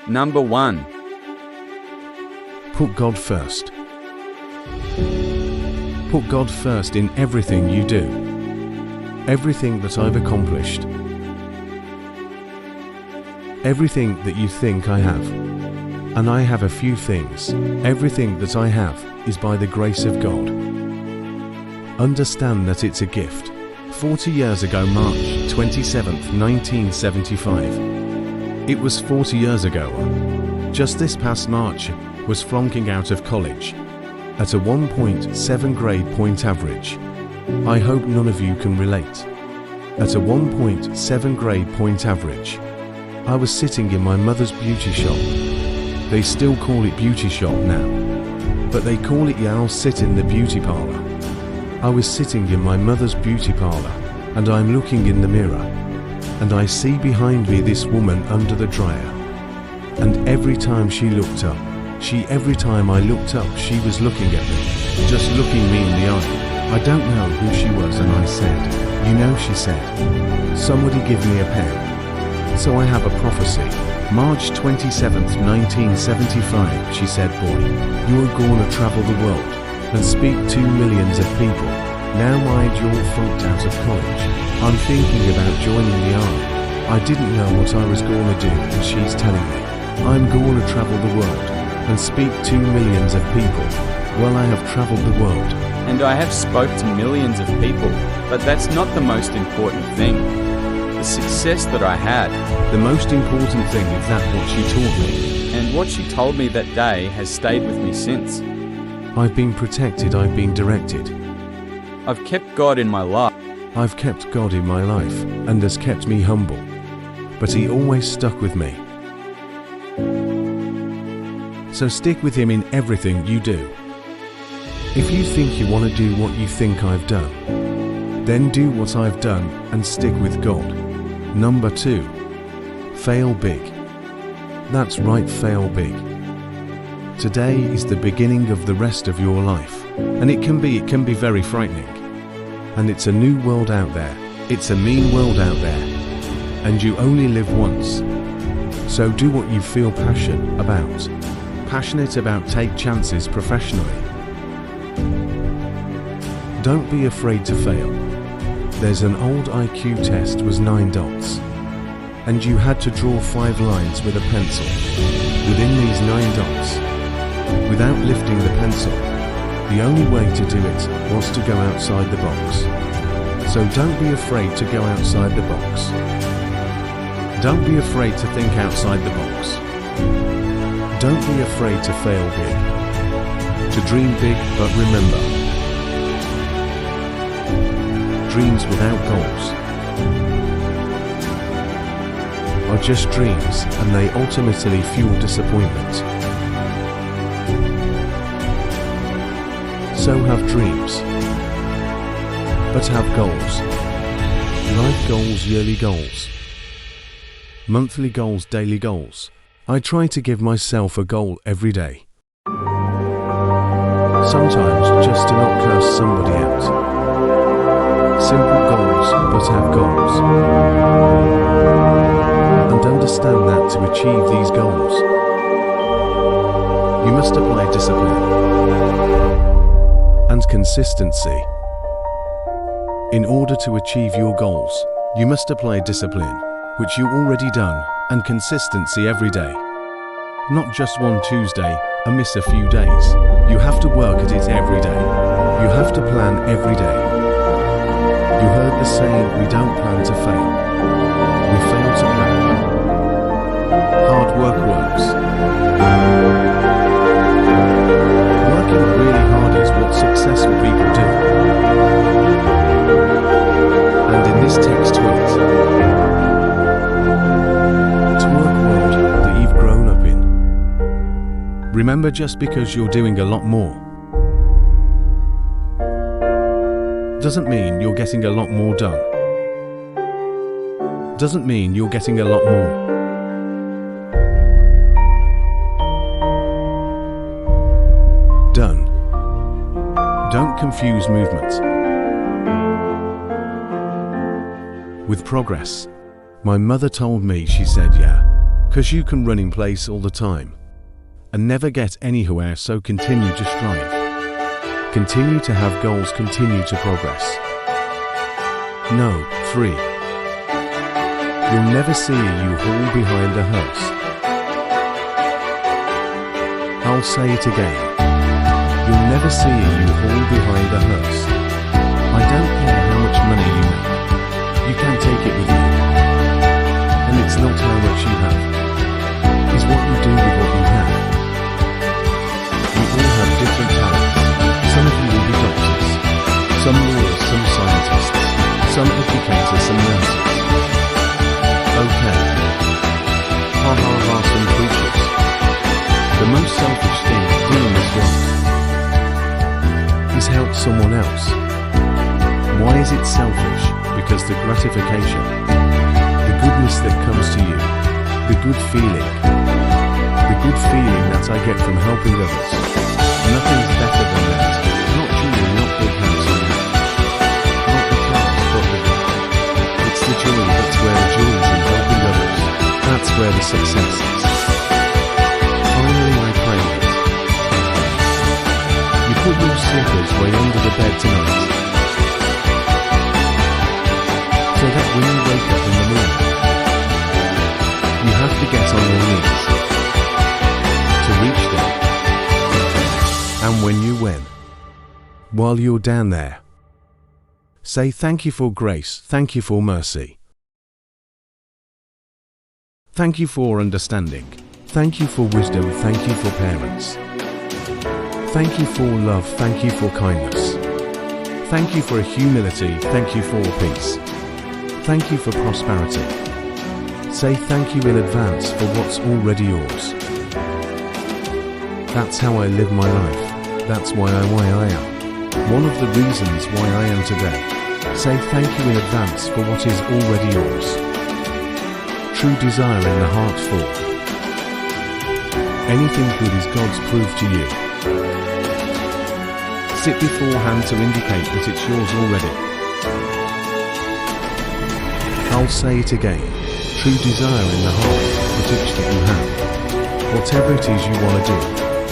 Number 1. Put God first. Put God first in everything you do. Everything that I've accomplished. Everything that you think I have. And I have a few things. Everything that I have is by the grace of God. Understand that it's a gift. 40 years ago, March 27th, 1975. It was 40 years ago. Just this past March, was flunking out of college at a 1.7 grade point average. I hope none of you can relate. At a 1.7 grade point average, I was sitting in my mother's beauty shop. They still call it beauty shop now, but they call it I'll sit in the beauty parlor. I was sitting in my mother's beauty parlor, and I'm looking in the mirror, and I see behind me this woman under the dryer. And every time she looked up, every time I looked up, she was looking at me, just looking me in the eye. I don't know who she was, and I said, "You know," she said, "somebody give me a pen." So I have a prophecy. March 27th, 1975, she said, "Boy, you're gonna travel the world and speak to millions of people. Now mind you're flunked out of college. I'm thinking about joining the army. I didn't know what I was gonna do, and she's telling me, I'm gonna travel the world and speak to millions of people." Well, I have traveled the world. And I have spoke to millions of people, but that's not the most important thing. The success that I had. The most important thing is that what she taught me. And what she told me that day has stayed with me since. I've been protected, I've been directed. I've kept God in my life. I've kept God in my life, and has kept me humble. But He always stuck with me. So stick with Him in everything you do. If you think you want to do what you think I've done, then do what I've done and stick with God. Number 2. Fail big. That's right, fail big. Today is the beginning of the rest of your life, and it can be very frightening. And it's a new world out there. It's a mean world out there. And you only live once. So do what you feel passionate about. Take chances professionally. Don't be afraid to fail. There's an old IQ test was 9 dots. And you had to draw 5 lines with a pencil. Within these 9 dots. Without lifting the pencil. The only way to do it was to go outside the box. So don't be afraid to go outside the box. Don't be afraid to think outside the box. Don't be afraid to fail big. To dream big, but remember, dreams without goals are just dreams, and they ultimately fuel disappointment. So have dreams, but have goals. Life goals, yearly goals, monthly goals, daily goals. I try to give myself a goal every day. Sometimes just to not curse somebody out. Simple goals, but have goals. And understand that to achieve these goals, you must apply discipline and consistency. In order to achieve your goals, you must apply discipline, which you already done, and consistency every day. Not just one Tuesday, and miss a few days. You have to work at it every day. You have to plan every day. You heard the saying, we don't plan to fail. We fail to plan. Hard work works. Working really hard is what successful people do. And in this text tweet, twerk world that you've grown up in. Remember, just because you're doing a lot more doesn't mean you're getting a lot more done. Doesn't mean you're getting a lot more. Done. Don't confuse movement with progress. My mother told me, she said, yeah, 'Cause you can run in place all the time and never get anywhere, so continue to strive. Continue to have goals, continue to progress. No, 3. You'll never see a U-Haul behind a hearse. I'll say it again. You'll never see a U-Haul behind a hearse. I don't care how much money you make. You can take it with you. And it's not how much you have. It's what you do with what you have. We all have different talents. Some of you will be doctors, some lawyers, some scientists, some educators, some nurses. Okay. Ha ha ha, some preachers. The most selfish thing to do in this world is help someone else. Why is it selfish? Because the gratification, the goodness that comes to you, the good feeling that I get from helping others, nothing's better than that. Not jewelry, not big house or yacht, not the cars, but the God. It's the joy, that's where the joy is in helping others. That's where the success is. Finally, I claim it. You put your slippers way under the bed tonight, so that when you wake up in the morning, you have to get on your knees to reach them. And when you win, while you're down there, say thank you for grace, thank you for mercy. Thank you for understanding. Thank you for wisdom, thank you for parents. Thank you for love, thank you for kindness. Thank you for humility, thank you for peace. Thank you for prosperity. Say thank you in advance for what's already yours. That's how I live my life. That's why I am. One of the reasons why I am today. Say thank you in advance for what is already yours. True desire in the heart for anything good is God's proof to you. Sit beforehand to indicate that it's yours already. I'll say it again. True desire in the heart that each that you have. Whatever it is you want to do,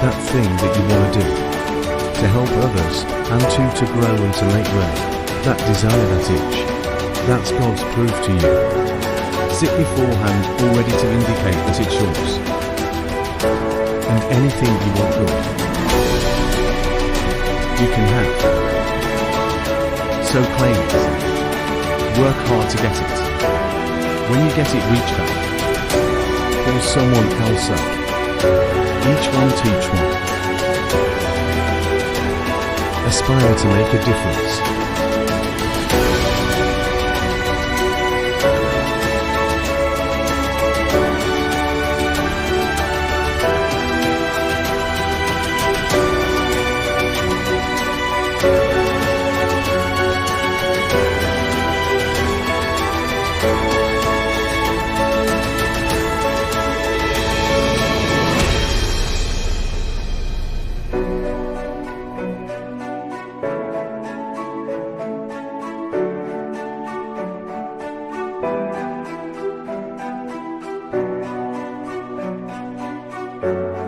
that thing that you want to do, to help others, and to grow and to make way, that desire, that itch, that's God's proof to you. Sit beforehand already to indicate that it's yours. And anything you want good, you can have. So claim it. Work hard to get it. When you get it, reach back. Call someone else up. Each one teach one. Aspire to make a difference. you.